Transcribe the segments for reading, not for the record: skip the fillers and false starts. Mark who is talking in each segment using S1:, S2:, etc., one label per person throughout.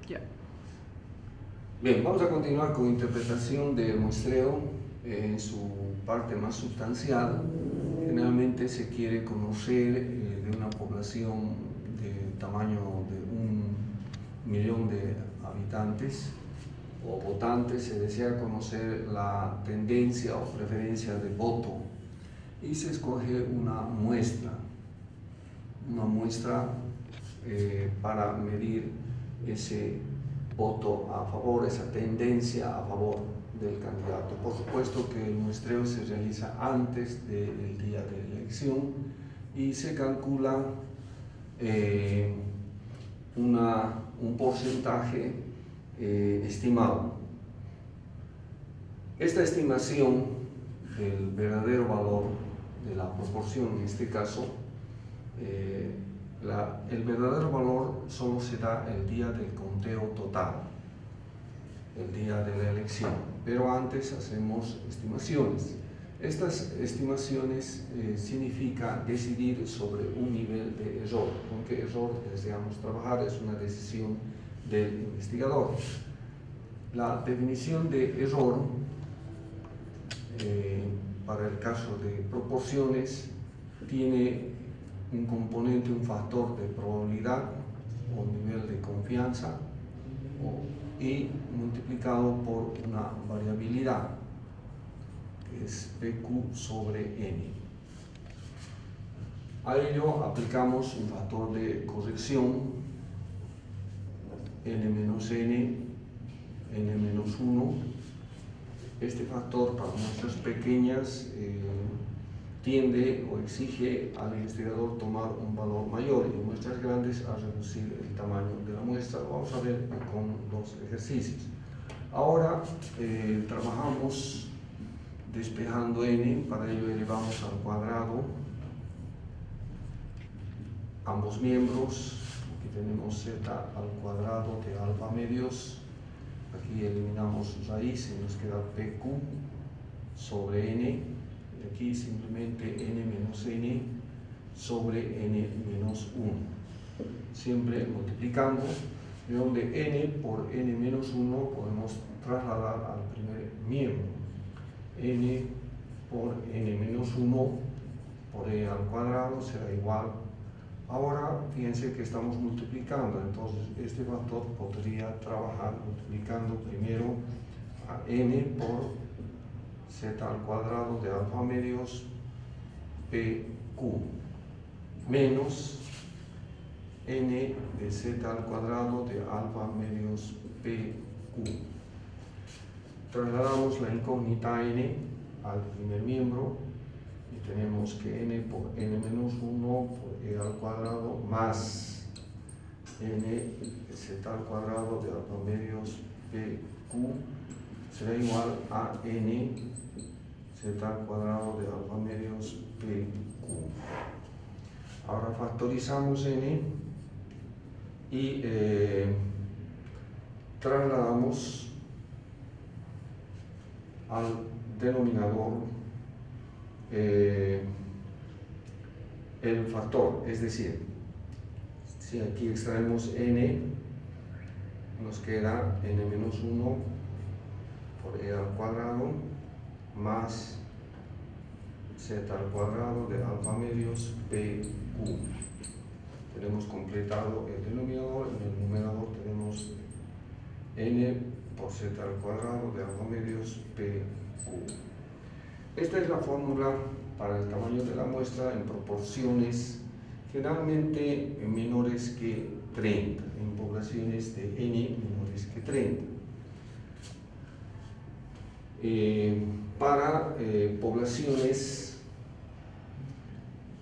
S1: Ya.
S2: Bien, vamos a continuar con interpretación del muestreo en su parte más sustancial. Generalmente se quiere conocer de una población de tamaño de 1 millón de habitantes o votantes, se desea conocer la tendencia o preferencia de voto y se escoge una muestra para medir ese voto a favor, esa tendencia a favor del candidato. Por supuesto que el muestreo se realiza antes del día de la elección y se calcula un porcentaje estimado. Esta estimación del verdadero valor de la proporción, en este caso, el verdadero valor solo se da el día del conteo total, el día de la elección, pero antes hacemos estimaciones. Estas estimaciones significa decidir sobre un nivel de error. ¿Con qué error deseamos trabajar? Es una decisión del investigador. La definición de error para el caso de proporciones tiene un componente, un factor de probabilidad o nivel de confianza y multiplicado por una variabilidad que es PQ sobre N. A ello aplicamos un factor de corrección N-N, N-1. Este factor para muestras pequeñas tiende o exige al investigador tomar un valor mayor y en muestras grandes a reducir el tamaño de la muestra. Lo vamos a ver con los ejercicios. Ahora trabajamos despejando n, para ello elevamos al cuadrado ambos miembros. Aquí tenemos z al cuadrado de alfa medios. Aquí eliminamos raíz y nos queda pq sobre n. Y aquí simplemente n menos n sobre n menos 1. Siempre multiplicando, de donde n por n menos 1 podemos trasladar al primer miembro. N por n menos 1 por e al cuadrado será igual. Ahora fíjense que estamos multiplicando, entonces este factor podría trabajar multiplicando primero a n por z al cuadrado de alfa medios pq menos n de z al cuadrado de alfa medios pq. Trasladamos la incógnita n al primer miembro y tenemos que n por n menos 1 por e al cuadrado más n de z al cuadrado de alfa medios pq será igual a n z al cuadrado de alfa medios pq. Ahora factorizamos n y trasladamos al denominador el factor, es decir, si aquí extraemos n, nos queda n menos 1 por e al cuadrado más z al cuadrado de alfa medios pq. Tenemos completado el denominador, en el numerador tenemos n por z al cuadrado de alfa medios pq. Esta es la fórmula para el tamaño de la muestra en proporciones generalmente menores que 30, en poblaciones de n menores que 30. Para poblaciones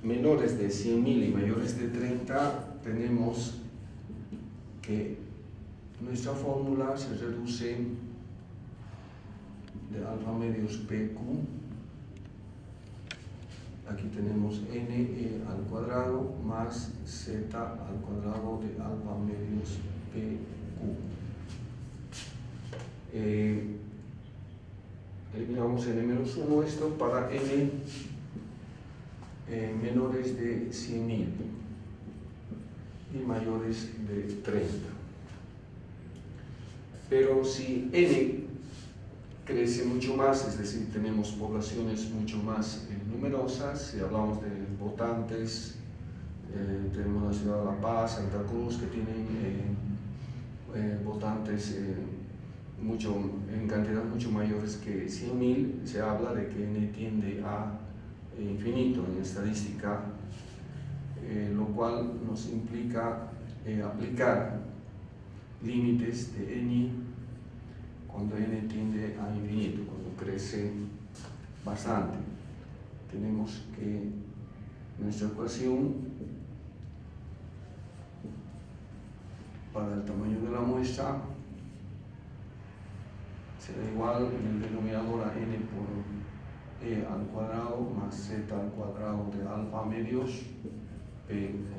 S2: menores de 100.000 y mayores de 30, tenemos que nuestra fórmula se reduce de alfa medios pq. Aquí tenemos n al cuadrado más z al cuadrado de alfa medios pq. Eliminamos n menos 1 esto para n menores de 100.000 y mayores de 30. Pero si n crece mucho más, es decir, tenemos poblaciones mucho más numerosas, si hablamos de votantes, tenemos la ciudad de La Paz, Santa Cruz, que tienen votantes en cantidad mucho mayores que 100.000, se habla de que n tiende a infinito en estadística, lo cual nos implica aplicar límites de n cuando n tiende a infinito, cuando crece bastante. Tenemos que nuestra ecuación para el tamaño de la muestra será igual en el denominador a n por e al cuadrado más z al cuadrado de alfa medios pq.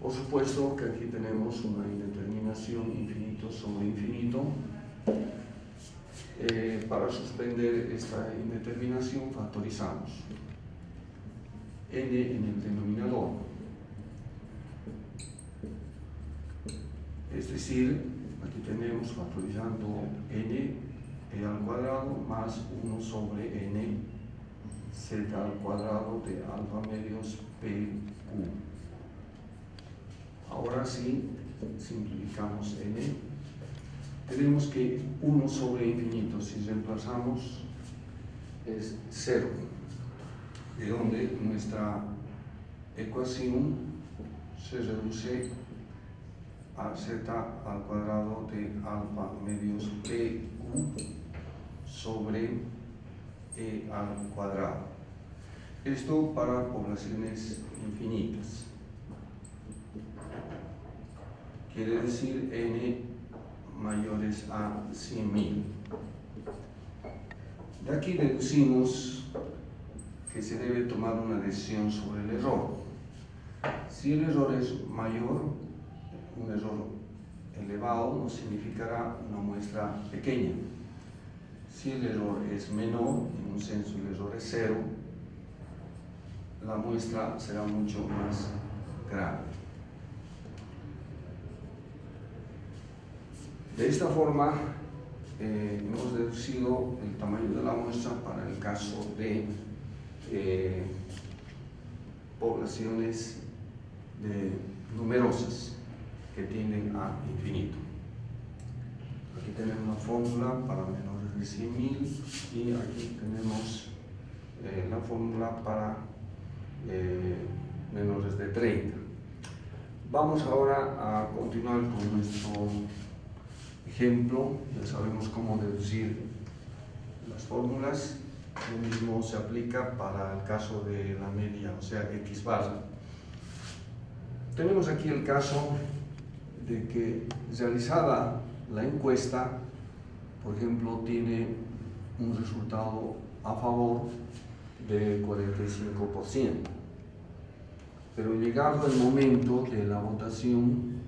S2: Por supuesto que aquí tenemos una indeterminación infinito sobre infinito. Para suspender esta indeterminación factorizamos n en el denominador, es decir, aquí tenemos factorizando n e al cuadrado más 1 sobre n z al cuadrado de alfa medios pq. Ahora sí, simplificamos n. Tenemos que 1 sobre infinito, si reemplazamos, es 0, de donde nuestra ecuación se reduce a z al cuadrado de alfa medios pq sobre e al cuadrado. Esto para poblaciones infinitas. Quiere decir n mayores a 100.000. De aquí deducimos que se debe tomar una decisión sobre el error. Si el error es mayor, un error elevado nos significará una muestra pequeña. Si el error es menor, en un senso el error es 0, la muestra será mucho más grande. De esta forma, hemos deducido el tamaño de la muestra para el caso de poblaciones numerosas que tienden a infinito. Aquí tenemos una fórmula para menores de 100.000 y aquí tenemos la fórmula para menores de 30. Vamos ahora a continuar con nuestro ejemplo. Ya sabemos cómo deducir las fórmulas. Lo mismo se aplica para el caso de la media, o sea, x bar. Tenemos aquí el caso de que realizada la encuesta, por ejemplo, tiene un resultado a favor del 45%. Pero llegado el momento de la votación,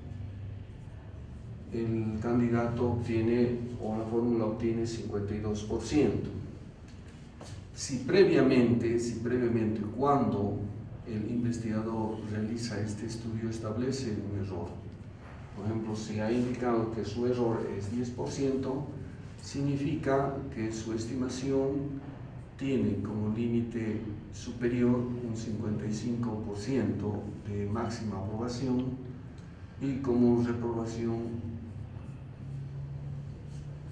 S2: el candidato obtiene, o la fórmula obtiene 52%. Si previamente cuando el investigador realiza este estudio establece un error, por ejemplo, si ha indicado que su error es 10%, significa que su estimación tiene como límite superior un 55% de máxima aprobación y como reprobación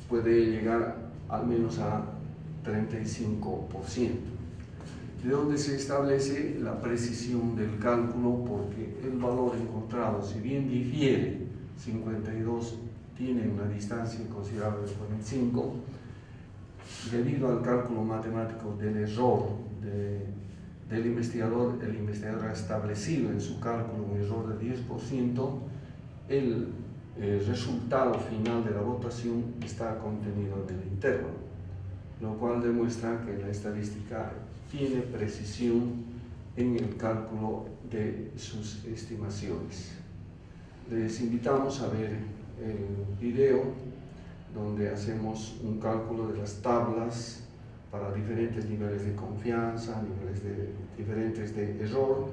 S2: puede llegar al menos a 35%. De donde se establece la precisión del cálculo, porque el valor encontrado, si bien difiere, 52 tiene una distancia considerable con el 5, debido al cálculo matemático del error del investigador, el investigador ha establecido en su cálculo un error de 10%, el resultado final de la votación está contenido en el intervalo, lo cual demuestra que la estadística tiene precisión en el cálculo de sus estimaciones. Les invitamos a ver el video donde hacemos un cálculo de las tablas para diferentes niveles de confianza, niveles diferentes de error,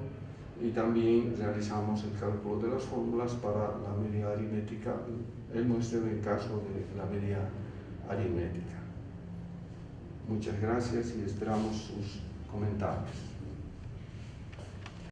S2: y también realizamos el cálculo de las fórmulas para la media aritmética, el muestreo en caso de la media aritmética. Muchas gracias y esperamos sus comentarios.